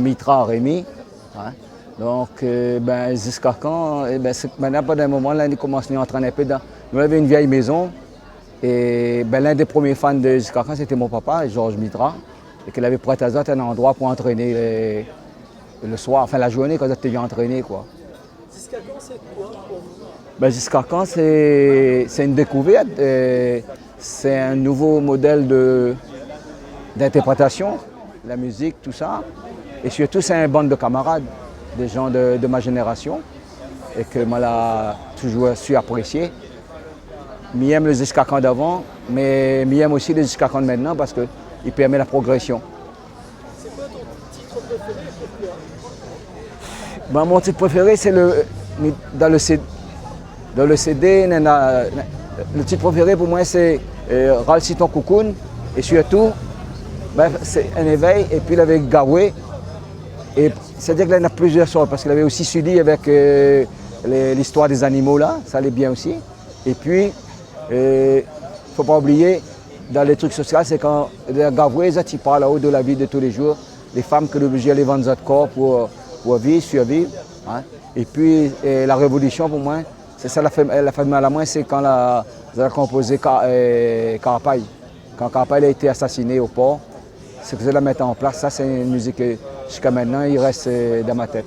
Mitra Rémi. Hein. Donc, jusqu'à quand, maintenant, pendant un moment, là, il commence à entrer un peu dans... Nous avions une vieille maison. Et l'un des premiers fans de jusqu'à quand, c'était mon papa, Georges Mitra. Et qu'il avait prêté à un endroit pour entraîner le soir, enfin la journée, quand tu viens entraîner. Jusqu'à quand, c'est quoi pour vous? Jusqu'à quand, c'est une découverte. C'est un nouveau modèle d'interprétation, la musique, tout ça. Et surtout, c'est une bande de camarades, des gens de ma génération, et que moi, là, toujours su apprécier. M'aime le jusqu'à quand d'avant, mais m'aime aussi le jusqu'à quand de maintenant parce qu'il permet la progression. C'est quoi ton titre préféré et pourquoi? Mon titre préféré, c'est dans le CD. Le titre préféré pour moi, c'est Ralsi ton cocoon. Et surtout, c'est un éveil. Et puis, il avait Gawé. Et c'est-à-dire qu'il y en a plusieurs sortes, parce qu'il avait aussi Sully avec l'histoire des animaux là, ça allait bien aussi. Et puis, il ne faut pas oublier, dans les trucs sociaux, c'est quand Gawé, tu parles là-haut de la vie de tous les jours, les femmes qui sont obligées d'aller vendre leur corps pour vivre, survivre. Hein. Et puis, la révolution, pour moi, c'est ça la famille à la main, c'est quand elle a composé Carapaille. Quand Carapaille a été assassiné au port, c'est que je la mettre en place. Ça, c'est une musique que jusqu'à maintenant, il reste dans ma tête.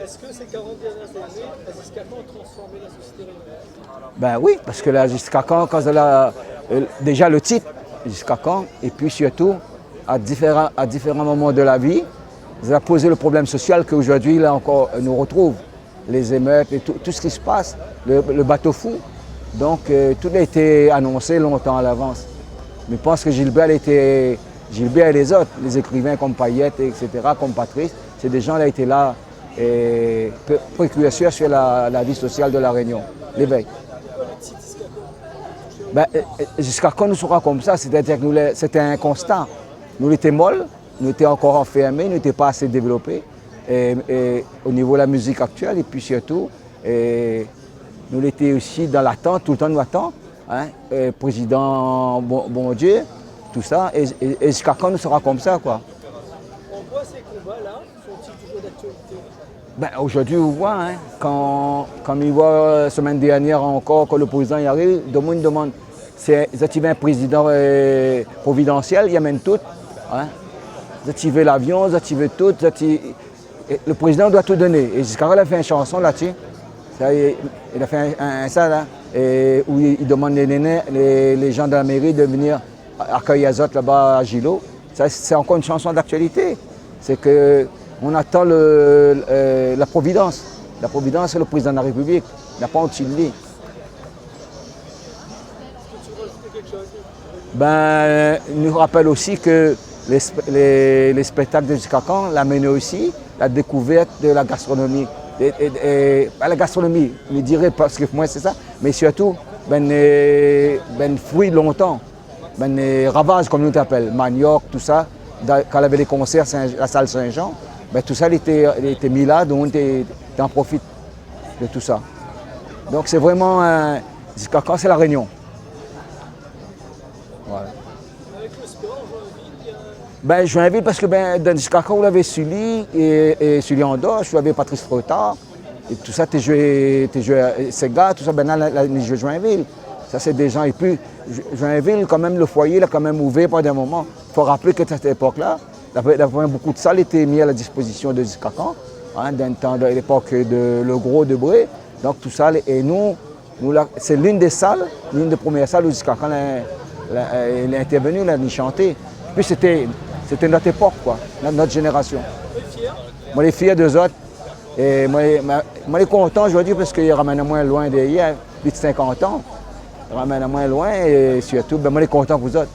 Est-ce que ces 40 dernières années, jusqu'à quand ont transformé la société réunionnaise? Ben oui, parce que là, jusqu'à quand déjà le titre, jusqu'à quand, et puis surtout, à différents moments de la vie, ça a posé le problème social qu'aujourd'hui, là encore, nous retrouve. Les émeutes et tout ce qui se passe, le bateau fou. Donc, tout a été annoncé longtemps à l'avance. Mais je pense que Gilbert et les autres, les écrivains comme Payette, etc., comme Patrice, c'est des gens qui étaient là et précurseurs sur la vie sociale de la Réunion, l'éveil. Jusqu'à quand nous serons comme ça, c'est-à-dire que c'était un constat. Nous étions molles, nous étions encore enfermés, nous n'étions pas assez développés. Et au niveau de la musique actuelle, et puis surtout, nous étions aussi dans l'attente, tout le temps nous attendons, hein, président bon Dieu, tout ça, et jusqu'à quand nous serons comme ça, quoi. En quoi ces combats-là sont-ils toujours d'actualité? Aujourd'hui, vous voyez, hein, quand il voit la semaine dernière encore que le président y arrive, tout le monde demande, c'est un président providentiel, il amène tout, hein, vous l'avion, vous tout, le président doit tout donner. Et jusqu'à il a fait une chanson là-dessus. Il a fait ça là, où il demande les gens de la mairie de venir accueillir Azot là-bas à Gilo. C'est encore une chanson d'actualité. C'est qu'on attend la Providence. La Providence, c'est le président de la République. Il n'a pas au-dessus de lui. Est-ce que tu veux rajouter quelque chose? Il nous rappelle aussi que les spectacles de jusqu'à quand l'amènent aussi la découverte de la gastronomie. La gastronomie, je dirais parce que moi c'est ça, mais surtout, fruits longtemps, ravages comme nous t'appelle, manioc, tout ça, quand il y avait les concerts à la salle Saint-Jean, tout ça il était mis là, donc tu en profites de tout ça. Donc c'est vraiment, jusqu'à quand c'est la Réunion. Voilà. Avec le sport, Joinville, parce que dans jusqu'à quand vous avez Sully et Sully Andorre, vous avez Patrice Trotard, et tout ça, tu joué Sega, tout ça, les jeux Joinville. Ça, c'est des gens. Et puis, Joinville, quand même, le foyer, il a quand même ouvert pendant un moment. Il faut rappeler qu'à cette époque-là, beaucoup de salles étaient mises à la disposition de jusqu'à quand, hein, d'un temps de l'époque de Le Gros de Bré. Donc, tout ça, et nous c'est l'une des premières salles où jusqu'à quand il est intervenu, il a chanté. Puis c'était notre époque, quoi, notre génération. Moi, les fiers d'eux autres. Et moi, je suis content aujourd'hui parce qu'il ramène moins loin d'hier, plus de 50 ans. Il ramène moins loin et surtout, moi, je suis content pour vous autres.